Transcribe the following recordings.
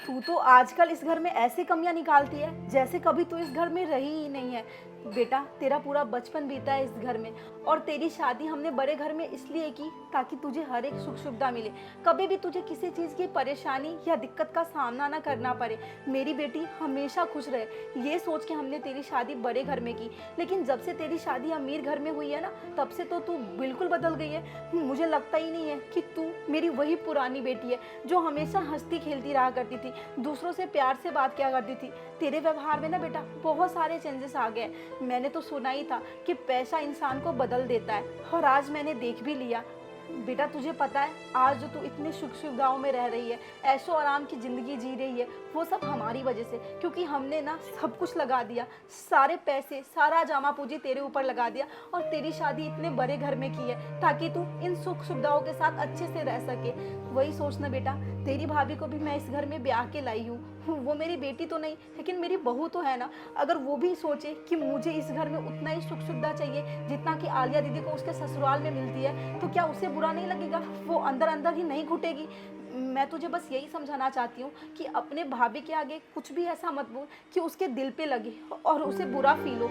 तू तो आजकल इस घर में ऐसी कमियां निकालती है जैसे कभी तू इस घर में रही ही नहीं है। बेटा, तेरा पूरा बचपन बीता है इस घर में और तेरी शादी हमने बड़े घर में इसलिए की ताकि तुझे हर एक सुख सुविधा मिले, कभी भी तुझे किसी चीज़ की परेशानी या दिक्कत का सामना ना करना पड़े, मेरी बेटी हमेशा खुश रहे, ये सोच के हमने तेरी शादी बड़े घर में की। लेकिन जब से तेरी शादी अमीर घर में हुई है ना, तब से तो तू बिल्कुल बदल गई है। मुझे लगता ही नहीं है कि तू मेरी वही पुरानी बेटी है जो हमेशा हंसती खेलती रहा करती थी, दूसरों से प्यार से बात किया करती थी। तेरे व्यवहार में ना बेटा बहुत सारे चेंजेस आ गए। मैंने तो सुना ही था कि पैसा इंसान को बदल देता है और आज मैंने देख भी लिया। बेटा, तुझे पता है आज जो तू इतनी सुख सुविधाओं में रह रही है, ऐशो आराम की ज़िंदगी जी रही है, वो सब हमारी वजह से, क्योंकि हमने ना सब कुछ लगा दिया, सारे पैसे सारा जामा पूंजी तेरे ऊपर लगा दिया और तेरी शादी इतने बड़े घर में की है ताकि तू इन सुख सुविधाओं के साथ अच्छे से रह सके। वही सोचना बेटा, तेरी भाभी को भी मैं इस घर में ब्याह के लाई हूँ, वो मेरी बेटी तो नहीं लेकिन मेरी बहू तो है ना। अगर वो भी सोचे कि मुझे इस घर में उतना ही सुख सुविधा चाहिए जितना कि आलिया दीदी को उसके ससुराल में मिलती है, तो क्या उसे बुरा नहीं लगेगा? वो अंदर अंदर ही नहीं घुटेगी। मैं तुझे बस यही समझाना चाहती हूँ कि अपने भाभी के आगे कुछ भी ऐसा मत बोल कि उसके दिल पे लगे और उसे बुरा फील हो।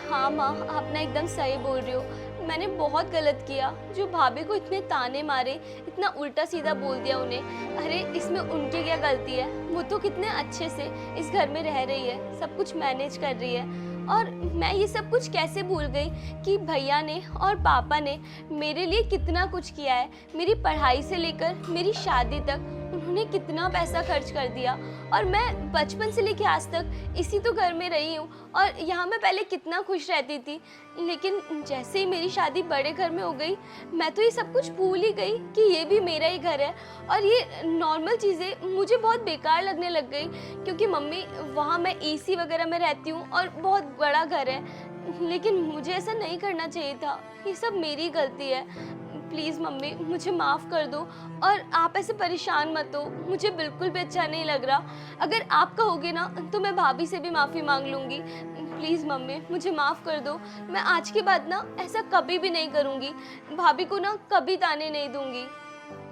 हाँ माँ, आप ना एकदम सही बोल रही हो। मैंने बहुत गलत किया जो भाभी को इतने ताने मारे, इतना उल्टा सीधा बोल दिया उन्हें। अरे इसमें उनकी क्या गलती है? वो तो कितने अच्छे से इस घर में रह रही है, सब कुछ मैनेज कर रही है। और मैं ये सब कुछ कैसे भूल गई कि भैया ने और पापा ने मेरे लिए कितना कुछ किया है। मेरी पढ़ाई से लेकर मेरी शादी तक उन्होंने कितना पैसा खर्च कर दिया और मैं बचपन से लेकर आज तक इसी तो घर में रही हूँ और यहाँ मैं पहले कितना खुश रहती थी। लेकिन जैसे ही मेरी शादी बड़े घर में हो गई, मैं तो ये सब कुछ भूल ही गई कि ये भी मेरा ही घर है और ये नॉर्मल चीज़ें मुझे बहुत बेकार लगने लग गई, क्योंकि मम्मी वहाँ मैं एसी वगैरह में रहती हूँ और बहुत बड़ा घर है। लेकिन मुझे ऐसा नहीं करना चाहिए था, ये सब मेरी गलती है। प्लीज़ मम्मी, मुझे माफ़ कर दो और आप ऐसे परेशान मत हो, मुझे बिल्कुल भी अच्छा नहीं लग रहा। अगर आप कहोगे ना तो मैं भाभी से भी माफ़ी मांग लूँगी। प्लीज़ मम्मी, मुझे माफ़ कर दो। मैं आज के बाद ना ऐसा कभी भी नहीं करूँगी, भाभी को ना कभी ताने नहीं दूँगी।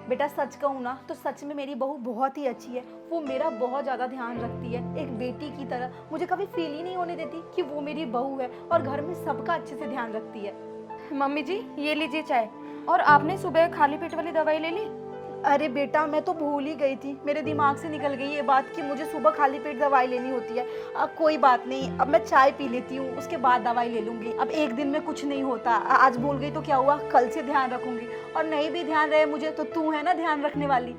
बेटा, सच कहूँ ना तो सच में मेरी बहू बहुत ही अच्छी है। वो मेरा बहुत ज़्यादा ध्यान रखती है, एक बेटी की तरह। मुझे कभी फील ही नहीं होने देती कि वो मेरी बहू है और घर में सबका अच्छे से ध्यान रखती है। मम्मी जी, ये लीजिए चाय। और आपने सुबह खाली पेट वाली दवाई ले ली? अरे बेटा, मैं तो भूल ही गई थी, मेरे दिमाग से निकल गई ये बात कि मुझे सुबह खाली पेट दवाई लेनी होती है। अब कोई बात नहीं, अब मैं चाय पी लेती हूँ, उसके बाद दवाई ले लूँगी। अब एक दिन में कुछ नहीं होता, आज भूल गई तो क्या हुआ, कल से ध्यान रखूँगी। और नहीं भी ध्यान रहे मुझे तो तू है ना ध्यान रखने वाली।